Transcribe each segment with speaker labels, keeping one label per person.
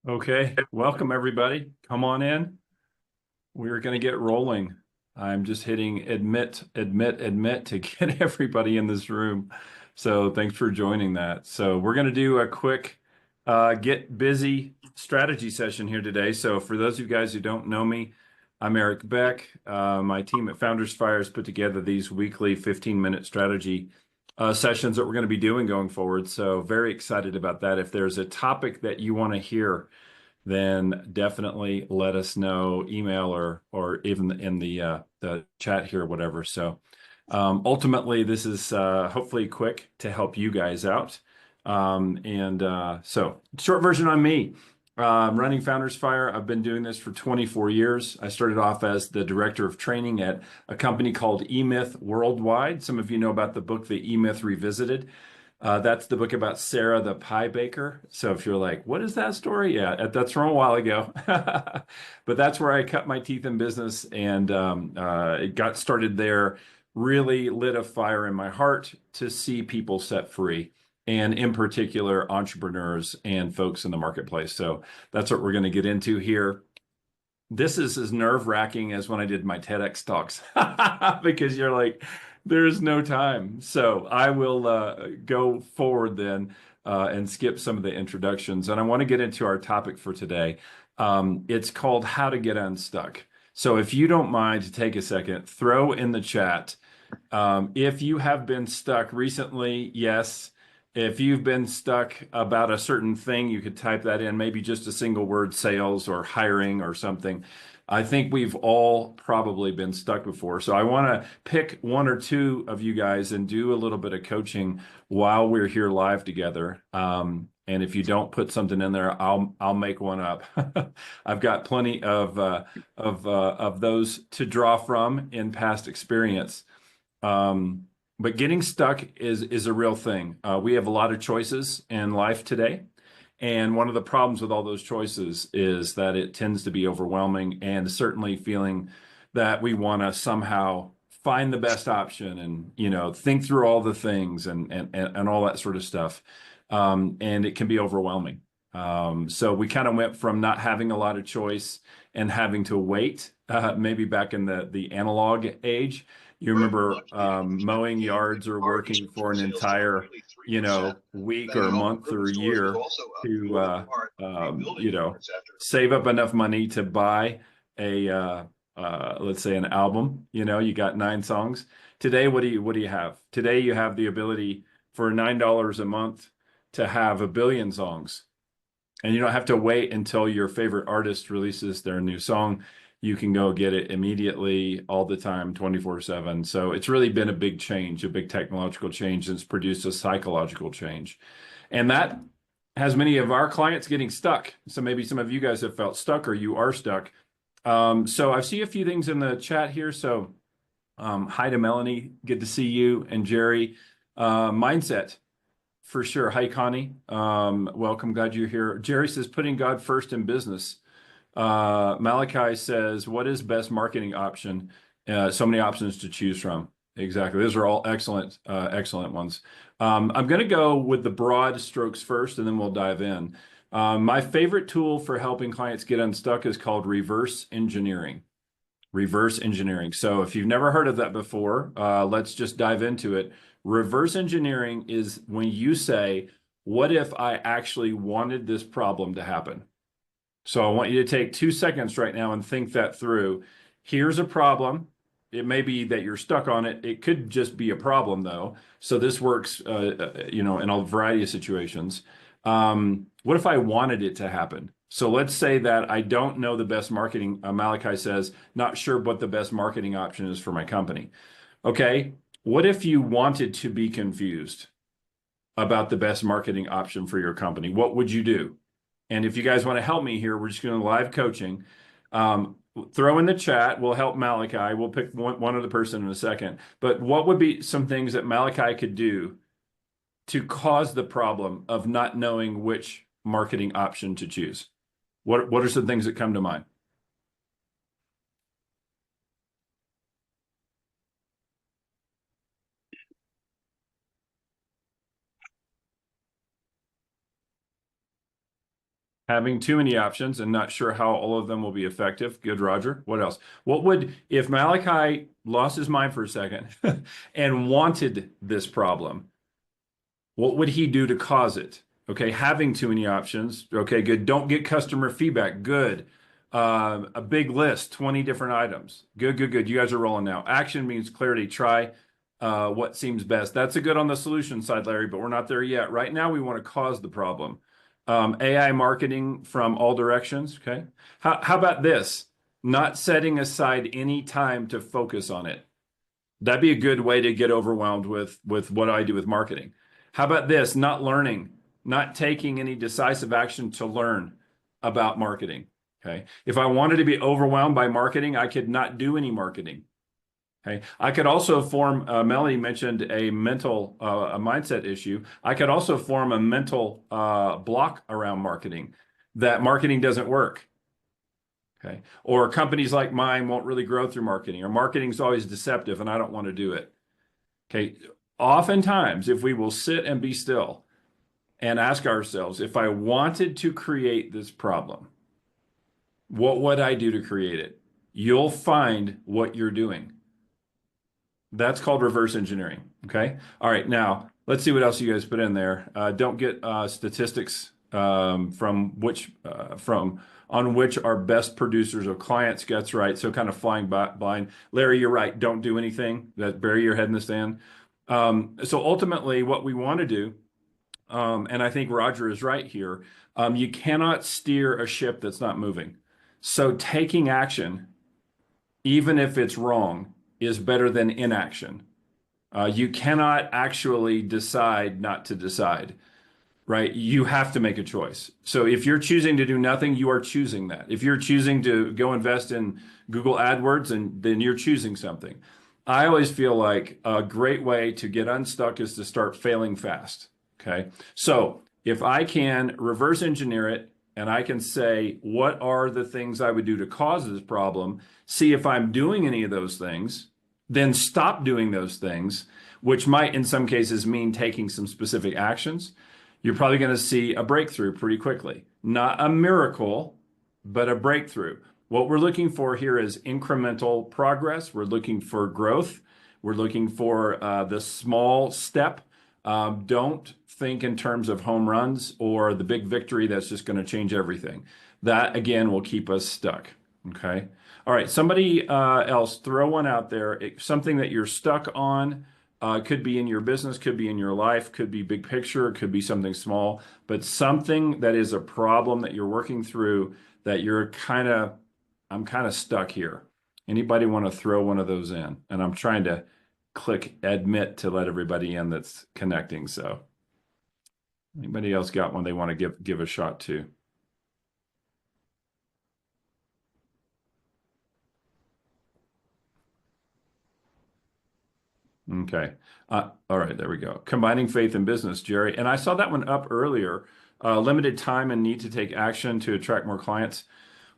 Speaker 1: Okay, welcome everybody. Come on in. We're going to get rolling. I'm just hitting admit, admit, admit to get everybody in this room. So thanks for joining that. So we're going to do a quick get busy strategy session here today. So for those of you guys who don't know me, I'm Eric Beck. My team at Founders Fire has put together these weekly 15-minute strategy sessions that we're going to be doing going forward. So very excited about that. If there's a topic that you want to hear, then definitely let us know, email or even in the chat here, whatever. So ultimately, this is hopefully quick to help you guys out. So short version on me. Running Founders Fire. I've been doing this for 24 years. I started off as the director of training at a company called eMyth Worldwide. Some of you know about the book, The eMyth Revisited. That's the book about Sarah the pie baker. So if you're like, what is that story? Yeah, that's from a while ago. But that's where I cut my teeth in business, and it got started there. Really lit a fire in my heart to see people set free, and in particular, entrepreneurs and folks in the marketplace. So that's what we're going to get into here. This is as nerve-wracking as when I did my TEDx talks because you're like, there's no time. So I will go forward then and skip some of the introductions. And I want to get into our topic for today. It's called How to Get Unstuck. So if you don't mind to take a second, throw in the chat. If you have been stuck recently, yes. If you've been stuck about a certain thing, you could type that in, maybe just a single word, sales or hiring or something. I think we've all probably been stuck before. So I want to pick one or two of you guys and do a little bit of coaching while we're here live together. And if you don't put something in there, I'll make one up. I've got plenty of those to draw from in past experience. But getting stuck is a real thing. We have a lot of choices in life today. And one of the problems with all those choices is that it tends to be overwhelming, and certainly feeling that we want to somehow find the best option and, think through all the things and all that sort of stuff. And it can be overwhelming. So we kind of went from not having a lot of choice and having to wait, maybe back in the analog age. You remember mowing yards or working for an entire, week or month or year to, save up enough money to buy let's say an album. You got 9 songs. Today, what do you have? Today, you have the ability for $9 a month to have a billion songs. And you don't have to wait until your favorite artist releases their new song. You can go get it immediately, all the time, 24/7. So it's really been a big change, a big technological change that's produced a psychological change. And that has many of our clients getting stuck. So maybe some of you guys have felt stuck or you are stuck. So I see a few things in the chat here. So hi to Melanie, good to see you, and Jerry. Mindset. For sure. Hi, Connie. Welcome. Glad you're here. Jerry says, putting God first in business. Malachi says, what is best marketing option? So many options to choose from. Exactly. Those are all excellent, excellent ones. I'm going to go with the broad strokes first, and then we'll dive in. My favorite tool for helping clients get unstuck is called reverse engineering. Reverse engineering. So if you've never heard of that before, let's just dive into it. Reverse engineering is when you say, what if I actually wanted this problem to happen? So I want you to take 2 seconds right now and think that through. Here's a problem. It may be that you're stuck on it. It could just be a problem, though. So this works, in a variety of situations. What if I wanted it to happen? So let's say that I don't know the best marketing. Malachi says, not sure what the best marketing option is for my company. Okay, what if you wanted to be confused about the best marketing option for your company? What would you do? And if you guys want to help me here, we're just going to live coaching. Throw in the chat. We'll help Malachi. We'll pick one other person in a second. But what would be some things that Malachi could do to cause the problem of not knowing which marketing option to choose? What are some things that come to mind? Having too many options and not sure how all of them will be effective. Good, Roger. What else? What would, if Malachi lost his mind for a second and wanted this problem, what would he do to cause it? Okay, having too many options. Okay, good. Don't get customer feedback. Good. A big list, 20 different items. Good, good, good. You guys are rolling now. Action means clarity. Try what seems best. That's a good on the solution side, Larry, but we're not there yet. Right now, we want to cause the problem. AI marketing from all directions. Okay. How about this? Not setting aside any time to focus on it. That'd be a good way to get overwhelmed with what I do with marketing. How about this? Not learning, not taking any decisive action to learn about marketing. Okay. If I wanted to be overwhelmed by marketing, I could not do any marketing. Okay. I could also form, Melanie mentioned a mental, a mindset issue. I could also form a mental block around marketing, that marketing doesn't work. Okay. Or companies like mine won't really grow through marketing, or marketing's always deceptive and I don't want to do it. Okay. Oftentimes, if we will sit and be still and ask ourselves, if I wanted to create this problem, what would I do to create it? You'll find what you're doing. That's called reverse engineering. Okay. All right. Now let's see what else you guys put in there. Don't get statistics from on which our best producers of clients gets right. So kind of flying blind. Larry, you're right. Don't do anything. That bury your head in the sand. So ultimately, what we want to do, and I think Roger is right here, you cannot steer a ship that's not moving. So taking action, even if it's wrong, is better than inaction. You cannot actually decide not to decide, right? You have to make a choice. So if you're choosing to do nothing, you are choosing that. If you're choosing to go invest in Google AdWords, and then you're choosing something. I always feel like a great way to get unstuck is to start failing fast. Okay. So if I can reverse engineer it and I can say, what are the things I would do to cause this problem? See if I'm doing any of those things, then stop doing those things, which might in some cases mean taking some specific actions. You're probably going to see a breakthrough pretty quickly. Not a miracle, but a breakthrough. What we're looking for here is incremental progress. We're looking for growth. We're looking for the small step. Don't think in terms of home runs or the big victory that's just going to change everything. That, again, will keep us stuck. Okay. All right. Somebody else, throw one out there. Something that you're stuck on. Could be in your business, could be in your life, could be big picture, could be something small, but something that is a problem that you're working through that I'm kind of stuck here. Anybody want to throw one of those in? And I'm trying to click admit to let everybody in that's connecting. So anybody else got one they want to give a shot to? Okay. All right, there we go. Combining faith and business, Jerry. And I saw that one up earlier. Limited time and need to take action to attract more clients.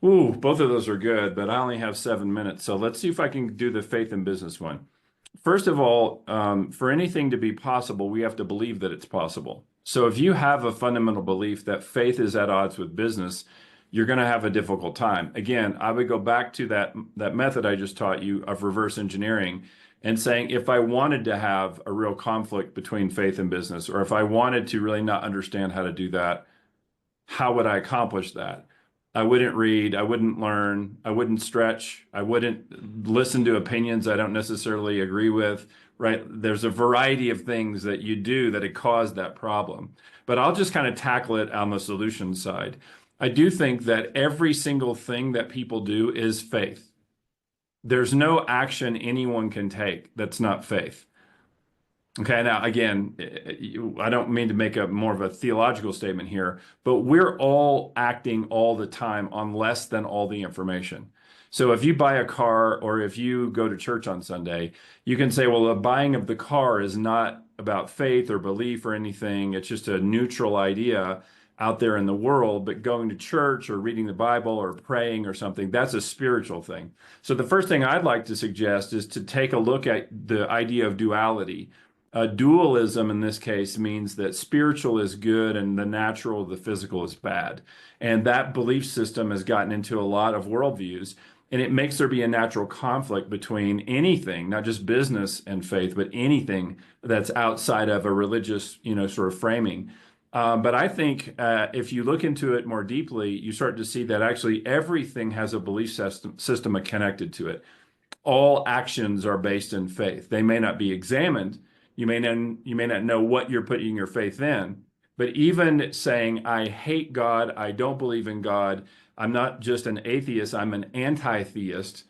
Speaker 1: Ooh, both of those are good, but I only have 7 minutes. So let's see if I can do the faith and business one. First of all, for anything to be possible, we have to believe that it's possible. So if you have a fundamental belief that faith is at odds with business, you're going to have a difficult time. Again, I would go back to that method I just taught you of reverse engineering and saying, if I wanted to have a real conflict between faith and business, or if I wanted to really not understand how to do that, how would I accomplish that? I wouldn't read, I wouldn't learn, I wouldn't stretch, I wouldn't listen to opinions I don't necessarily agree with, right? There's a variety of things that you do that have caused that problem. But I'll just kind of tackle it on the solution side. I do think that every single thing that people do is faith. There's no action anyone can take that's not faith. Okay, now again, I don't mean to make a more of a theological statement here, but we're all acting all the time on less than all the information. So if you buy a car or if you go to church on Sunday, you can say, well, the buying of the car is not about faith or belief or anything. It's just a neutral idea out there in the world, but going to church or reading the Bible or praying or something, that's a spiritual thing. So the first thing I'd like to suggest is to take a look at the idea of duality. Dualism in this case means that spiritual is good and the natural, the physical is bad. And that belief system has gotten into a lot of worldviews, and it makes there be a natural conflict between anything, not just business and faith, but anything that's outside of a religious, sort of framing. But I think if you look into it more deeply, you start to see that actually everything has a belief system connected to it. All actions are based in faith. They may not be examined. You may not know what you're putting your faith in, but even saying, I hate God, I don't believe in God, I'm not just an atheist, I'm an anti-theist.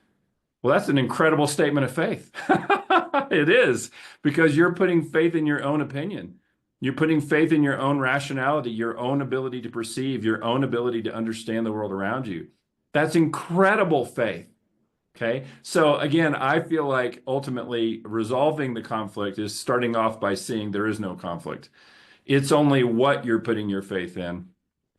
Speaker 1: Well, that's an incredible statement of faith. It is, because you're putting faith in your own opinion. You're putting faith in your own rationality, your own ability to perceive, your own ability to understand the world around you. That's incredible faith. Okay. So again, I feel like ultimately resolving the conflict is starting off by seeing there is no conflict. It's only what you're putting your faith in,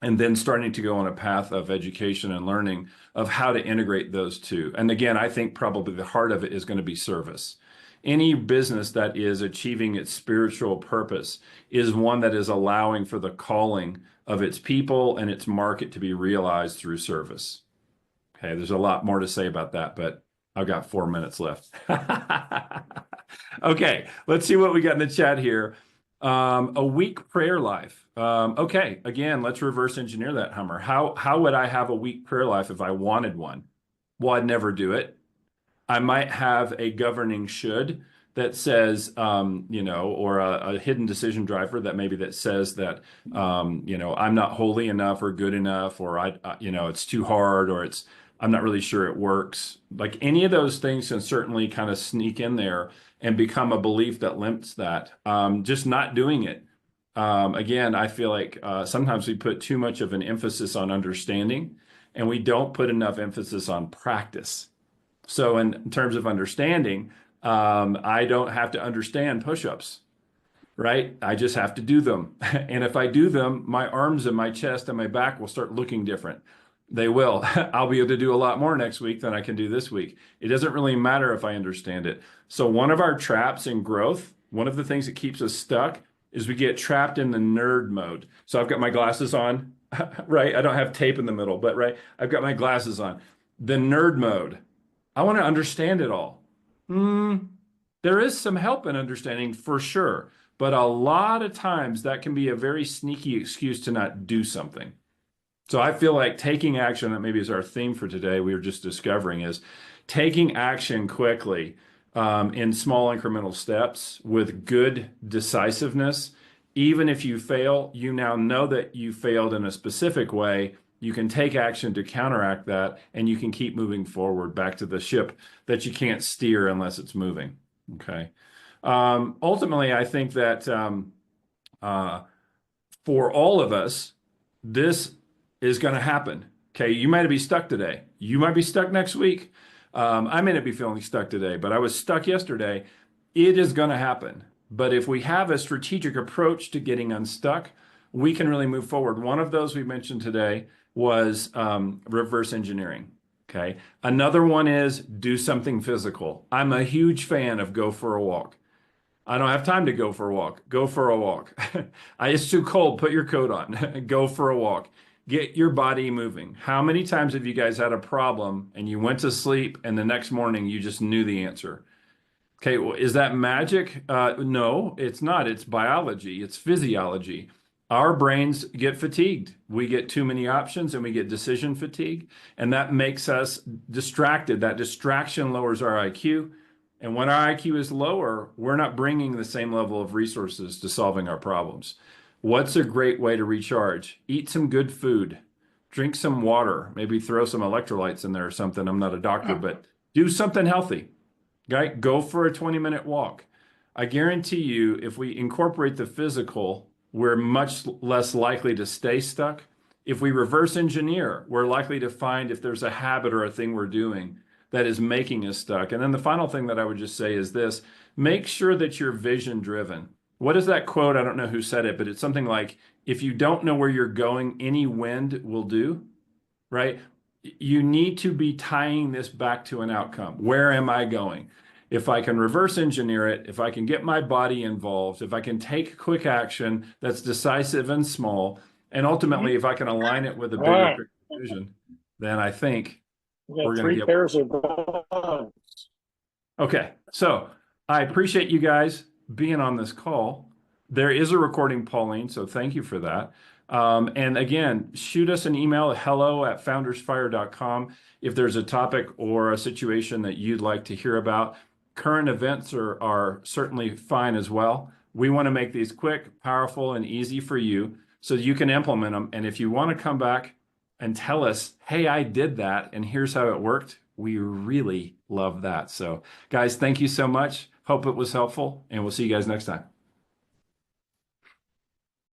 Speaker 1: and then starting to go on a path of education and learning of how to integrate those two. And again, I think probably the heart of it is going to be service. Any business that is achieving its spiritual purpose is one that is allowing for the calling of its people and its market to be realized through service. Okay, there's a lot more to say about that, but I've got 4 minutes left. Okay, let's see what we got in the chat here. A weak prayer life. Okay, again, let's reverse engineer that, Hummer. How would I have a weak prayer life if I wanted one? Well, I'd never do it. I might have a governing should that says, or a hidden decision driver that says that, I'm not holy enough or good enough, or it's too hard, or I'm not really sure it works. Like any of those things can certainly kind of sneak in there and become a belief that limits that. Just not doing it. Again, I feel like sometimes we put too much of an emphasis on understanding, and we don't put enough emphasis on practice. So in terms of understanding, I don't have to understand push-ups, right? I just have to do them. And if I do them, my arms and my chest and my back will start looking different. They will. I'll be able to do a lot more next week than I can do this week. It doesn't really matter if I understand it. So one of our traps in growth, one of the things that keeps us stuck, is we get trapped in the nerd mode. So I've got my glasses on, right? I don't have tape in the middle, but right, I've got my glasses on. The nerd mode. I want to understand it all. There is some help in understanding for sure, but a lot of times that can be a very sneaky excuse to not do something. So I feel like taking action, that maybe is our theme for today, we were just discovering, is taking action quickly in small incremental steps with good decisiveness. Even if you fail, you now know that you failed in a specific way. You can take action to counteract that, and you can keep moving forward back to the ship that you can't steer unless it's moving. Okay. Ultimately, I think that for all of us, this is going to happen. Okay. You might be stuck today. You might be stuck next week. I may not be feeling stuck today, but I was stuck yesterday. It is going to happen. But if we have a strategic approach to getting unstuck, we can really move forward. One of those we mentioned today was reverse engineering. Okay. Another one is do something physical. I'm a huge fan of go for a walk. I don't have time to go for a walk. Go for a walk. It's too cold. Put your coat on. Go for a walk. Get your body moving. How many times have you guys had a problem and you went to sleep and the next morning you just knew the answer? Okay, well, is that magic? No, it's not. It's biology. It's physiology. Our brains get fatigued. We get too many options and we get decision fatigue, and that makes us distracted. That distraction lowers our IQ. And when our IQ is lower, we're not bringing the same level of resources to solving our problems. What's a great way to recharge? Eat some good food, drink some water, maybe throw some electrolytes in there or something. I'm not a doctor, but do something healthy. Right? Go for a 20-minute walk. I guarantee you, if we incorporate the physical, we're much less likely to stay stuck. If we reverse engineer, we're likely to find if there's a habit or a thing we're doing that is making us stuck. And then the final thing that I would just say is this: make sure that you're vision driven. What is that quote? I don't know who said it, but it's something like, if you don't know where you're going, any wind will do, right? You need to be tying this back to an outcome. Where am I going? if I can reverse engineer it, if I can get my body involved, if I can take quick action that's decisive and small, and ultimately if I can align it with a
Speaker 2: All
Speaker 1: bigger
Speaker 2: right.
Speaker 1: picture vision, then I think
Speaker 2: We
Speaker 1: we're
Speaker 2: got
Speaker 1: going to
Speaker 2: three
Speaker 1: be able.
Speaker 2: pairs of gloves.
Speaker 1: Okay, so I appreciate you guys being on this call. There is a recording, Pauline, so thank you for that. And again, shoot us an email at hello@foundersfire.com if there's a topic or a situation that you'd like to hear about. Current events are certainly fine as well. We want to make these quick, powerful, and easy for you so you can implement them. And if you want to come back and tell us, hey, I did that, and here's how it worked, we really love that. So, guys, thank you so much. Hope it was helpful, and we'll see you guys next time.